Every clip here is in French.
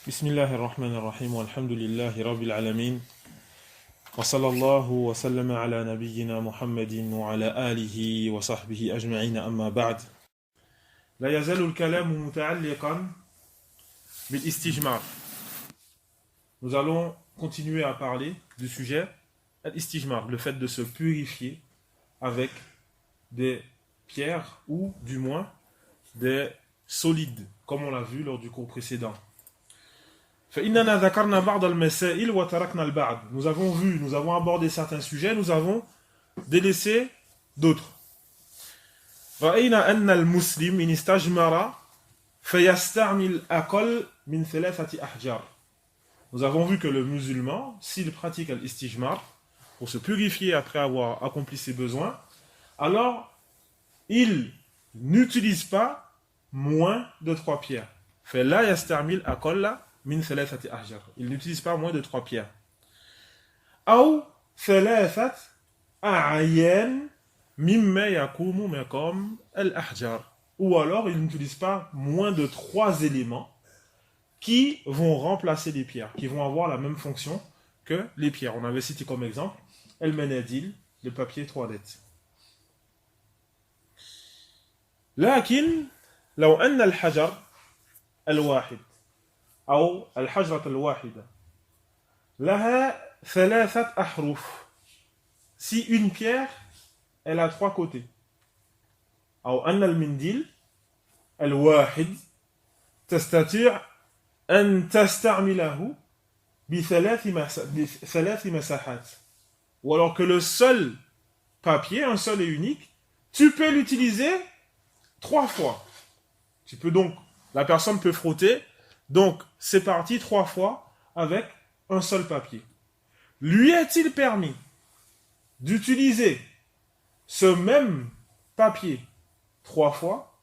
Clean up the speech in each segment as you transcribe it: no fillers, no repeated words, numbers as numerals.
بسم الله الرحمن الرحيم والحمد لله رب العالمين وصلى الله وسلم على نبينا محمد وعلى آله وصحبه أجمعين أما بعد لا يزال الكلام متعلقا بالاستجمار. Nous allons continuer à parler du sujet al-istijmar, le fait de se purifier avec des pierres ou du moins des solides, comme on l'a vu lors du cours précédent. فإننا ذكرنا بعض المسائل وتركنا البعض. Nous avons abordé certains sujets, nous avons délaissé d'autres. رأينا أن المسلم إن استجمر فيستعمل أقل من 3 أحجار. Nous avons vu que le musulman, s'il pratique l'istijmar, pour se purifier après avoir accompli ses besoins, alors il n'utilise pas moins de 3 pierres. فلا يستعمل أقل من 3 أحجار. Il n'utilise pas moins de 3 pierres. أو 3 أعيان مما يقوم مقام الأحجار. Ou alors il n'utilise pas moins de 3 éléments qui vont remplacer les pierres, qui vont avoir la même fonction que les pierres. On avait cité comme exemple el menadil, le papier 3 lettres. لكن لو أن الحجر الواحد أو الحجرة الواحدة لها 3 أحرف. Si une pierre, elle a 3 côtés. أو أن المنديل الواحد تستطيع أن تستعمله ب3 مساحات. Ou alors que le seul papier, un seul et unique, tu peux l'utiliser 3 fois. Tu peux donc, la personne peut frotter, donc c'est parti 3 fois avec un seul papier. Lui est-il permis d'utiliser ce même papier 3 fois,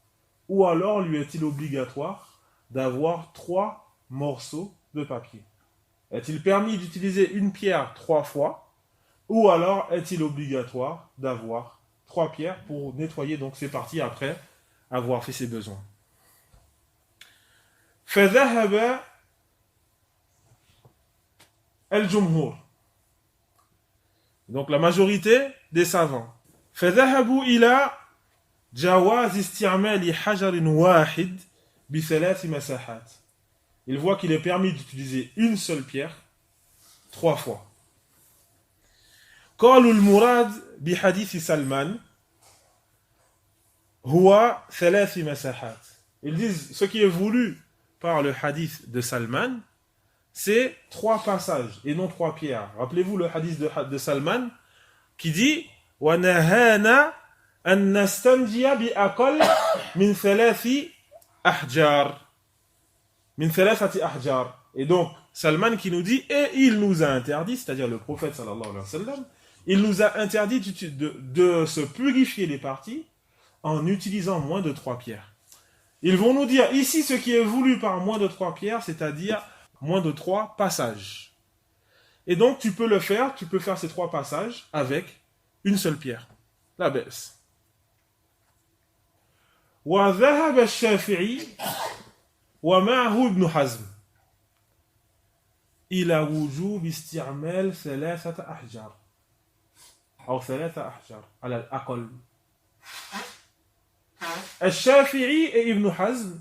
ou alors lui est-il obligatoire d'avoir 3 morceaux de papier? Est-il permis d'utiliser une pierre 3 fois, ou alors est-il obligatoire d'avoir 3 pierres pour nettoyer donc ses parties après avoir fait ses besoins? فذهب الجمهور, donc la majorité des savants, فذهبوا إلى جواز استعمال حجر واحد ب3 مساحات. Ils voient qu'il est permis d'utiliser une seule pierre 3 fois. قالوا المراد بحديث سلمان هو 3 مساحات. Ils disent ce qui est voulu par le hadith de Salman, c'est 3 passages et non 3 pierres. Rappelez-vous le hadith de Salman qui dit وَنَهَانَا أَن نَسْتَنْجِيَ بِأَقَلٍ مِنْ 3 أحجار. من 3 أحجار. Et donc Salman qui nous dit, et il nous a interdit, c'est-à-dire le prophète sallallahu alayhi wa sallam, il nous a interdit de se purifier les parties en utilisant moins de 3 pierres. Ils vont nous dire ici ce qui est voulu par moins de 3 pierres, c'est-à-dire moins de 3 passages. Et donc tu peux faire ces 3 passages avec une seule pierre. La baisse. وذهب الشافعي ومعه ابن حزم إلى وجوب استعمال 3 أحجار أو 3 أحجار على الأقل. Al-Shafi'i et Ibn Hazm,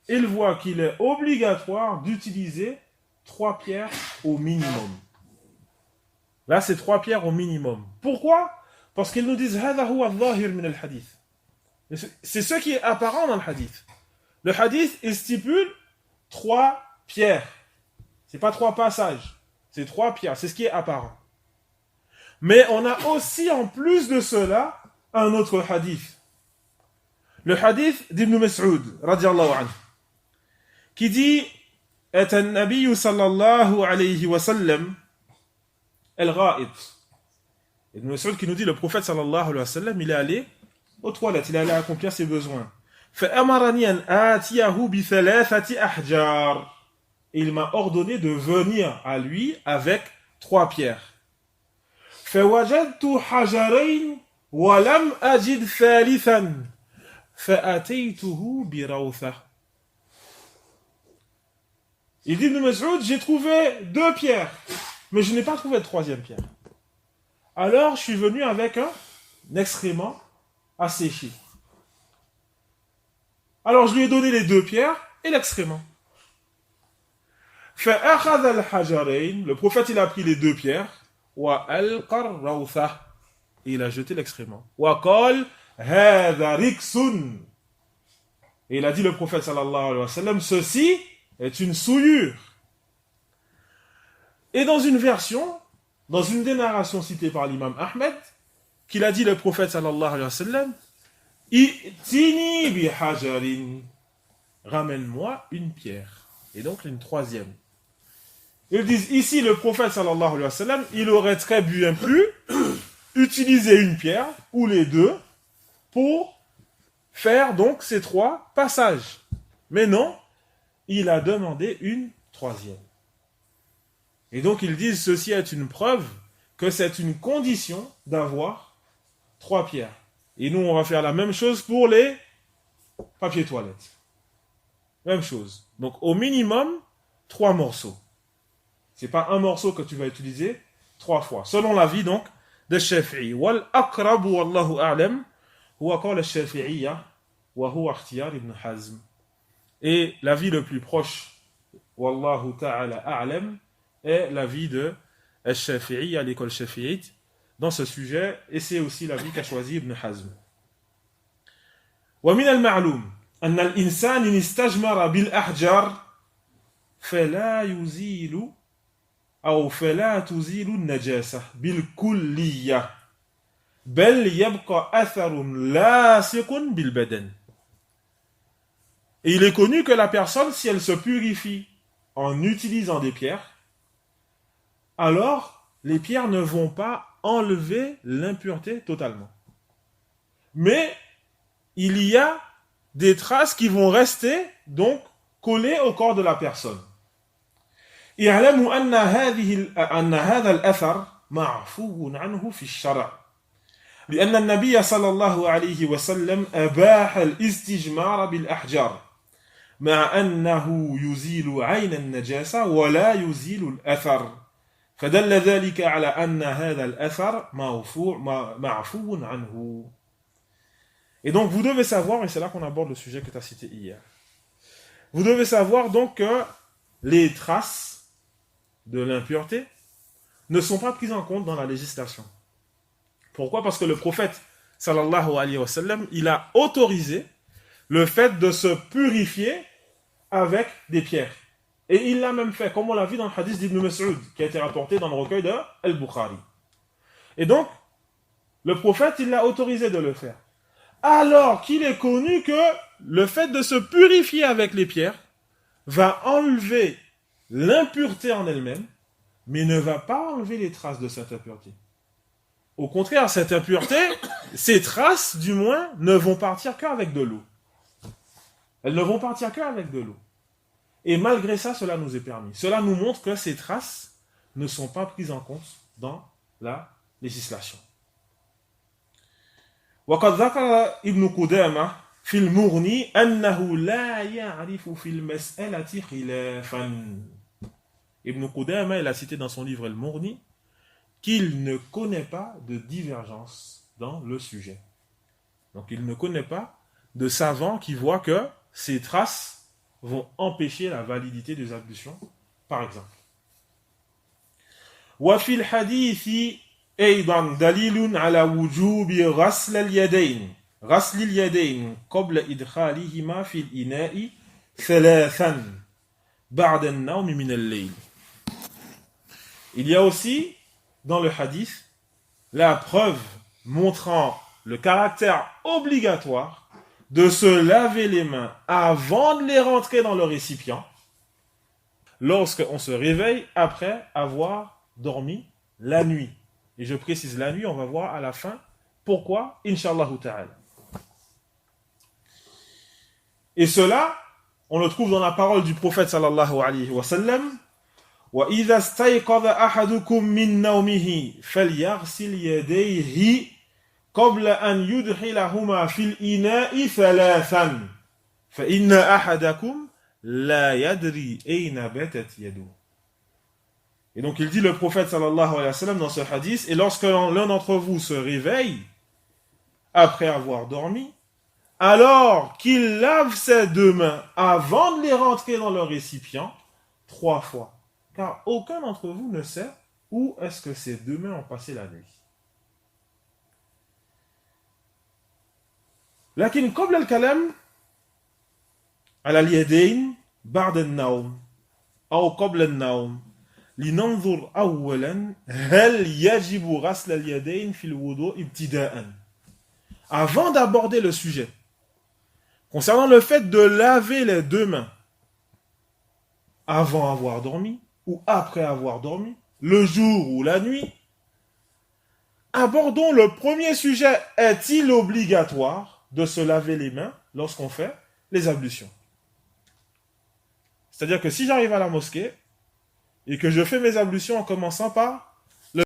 ils voient qu'il est obligatoire d'utiliser 3 pierres au minimum. Là, c'est 3 pierres au minimum. Pourquoi? Parce qu'ils nous disent هذا هو الظاهر من الحديث. C'est ce qui est apparent dans le hadith. Le hadith, il stipule 3 pierres. C'est pas 3 passages, c'est 3 pierres. C'est ce qui est apparent. Mais on a aussi, en plus de cela, un autre hadith. Le hadith d'Ibn Mas'ud, radiallahu anhu, qui dit أتى النبي صلى الله عليه وسلم الغائط. Ibn Mas'ud qui nous dit le prophète sallallahu alayhi wa sallam, il est allé aux toilettes, il est allé accomplir ses besoins. فأمرني أن آتيه ب3 أحجار. Il m'a ordonné de venir à lui avec 3 pierres. فوجدت حجرين ولم أجد ثالثا فأتيته بروثة. Il dit Ibn Mas'ud, j'ai trouvé 2 pierres, mais je n'ai pas trouvé de 3e pierre. Alors, je suis venu avec un excrément à sécher. Alors, je lui ai donné les 2 pierres et l'excrément. فأخذ الحجرين, le prophète il a pris les 2 pierres, وألقى الروثة, et il a jeté l'excrément. وقال هذا ركس, et il a dit le prophète sallallahu alayhi wa sallam, ceci est une souillure. Et dans une version, dans une des narrations citées par l'imam Ahmed, qu'il a dit le prophète sallallahu alayhi wa sallam, I'tini bi hajarin, ramène-moi une pierre. Et donc une 3e. Ils disent ici le prophète sallallahu alayhi wa sallam, il aurait très bien pu utiliser une pierre ou les 2 pour faire donc ces 3 passages. Mais non, il a demandé une 3e. Et donc ils disent ceci est une preuve que c'est une condition d'avoir 3 pierres. Et nous on va faire la même chose pour les papiers toilettes. Même chose. Donc au minimum 3 morceaux. C'est pas un morceau que tu vas utiliser 3 fois. Selon l'avis donc de Shafi'i. Wal aqrab wallahu a'lam huwa qawl ash-Shafi'iyya wa huwa ikhtiyar Ibn Hazm. Et l'avis le plus proche, wallahu ta'ala a'lam, est l'avis de Shafi'i à l'école shafi'ite dans ce sujet, et c'est aussi l'avis qu'a choisi Ibn Hazm. Wa min al-ma'lum أن الإنسان إن استجمر بالأحجار فلا يزيل أو فلا تزيل النجاسة بالكلية بل يبقى أثر لاصق بالبدن. Et il est connu que la personne, si elle se purifie en utilisant des pierres, alors les pierres ne vont pas enlever l'impureté totalement. Mais il y a des traces qui vont rester donc collées au corps de la personne. اعلموا أن هذا الأثر معفو عنه في الشرع لأن النبي صلى الله عليه وسلم أباح الاستجمار بالأحجار مع أنه يزيل عين النجاسة ولا يزيل الأثر فدل ذلك على أن هذا الأثر معفو عنه. Et donc vous devez savoir, et c'est là qu'on aborde le sujet que tu as cité hier, vous devez savoir donc que les traces de l'impureté ne sont pas prises en compte dans la législation. Pourquoi? Parce que le prophète sallallahu alayhi wa sallam, il a autorisé le fait de se purifier avec des pierres. Et il l'a même fait, comme on l'a vu dans le hadith d'Ibn Mas'ud, qui a été rapporté dans le recueil de Al-Bukhari. Et donc, le prophète, il l'a autorisé de le faire. Alors qu'il est connu que le fait de se purifier avec les pierres va enlever l'impureté en elle-même, mais ne va pas enlever les traces de cette impureté. Au contraire, cette impureté, ces traces, du moins, ne vont partir qu'avec de l'eau. Elles ne vont partir qu'avec de l'eau. Et malgré ça, cela nous est permis. Cela nous montre que ces traces ne sont pas prises en compte dans la législation. وقد ذكر ابن قدامة في المغني أنه لا يعرف في المسألة خلافا. Ibn Qudama, il a cité dans son livre Al-Mughni qu'il ne connaît pas de divergence dans le sujet. Donc il ne connaît pas de savants qui voient que ces traces vont empêcher la validité des ablutions, par exemple. وفي الحديث أيضا دليل على وجوب غسل اليدين قبل إدخالهما في الإناء ثلاثا بعد النوم من الليل. Il y a aussi dans le hadith la preuve montrant le caractère obligatoire de se laver les mains avant de les rentrer dans le récipient lorsqu'on se réveille après avoir dormi la nuit. Et je précise la nuit, on va voir à la fin pourquoi, Inch'Allah ta'ala. Et cela, on le trouve dans la parole du prophète sallallahu alayhi wa sallam. وَإِذَا اسْتَيْقَظَ أَحَدُكُم مِّن نَّوْمِهِ فَلْيَغْسِلْ يَدَيْهِ قَبْلَ أَن يُدْخِلَهُمَا فِي الْإِنَاءِ ثَلَاثًا فَإِنَّ أَحَدَكُمْ la yadri ayna batat yadu. Et donc il dit le prophète sallallahu alayhi wa sallam dans ce hadith, et lorsque l'un d'entre vous se réveille, après avoir dormi, alors qu'il lave ses deux mains avant de les rentrer dans le récipient, 3 fois. Car aucun d'entre vous ne sait où est-ce que ces deux mains ont passé la nuit. لكن قبل الكلام على اليدين بعد النوم أو قبل النوم لننظر أولا هل يجب غسل اليدين في الوضوء ابتداء. Avant d'aborder le sujet concernant le fait de laver les deux mains avant avoir dormi ou après avoir dormi, le jour ou la nuit, abordons le premier sujet. Est-il obligatoire de se laver les mains lorsqu'on fait les ablutions? C'est-à-dire que si j'arrive à la mosquée et que je fais mes ablutions en commençant par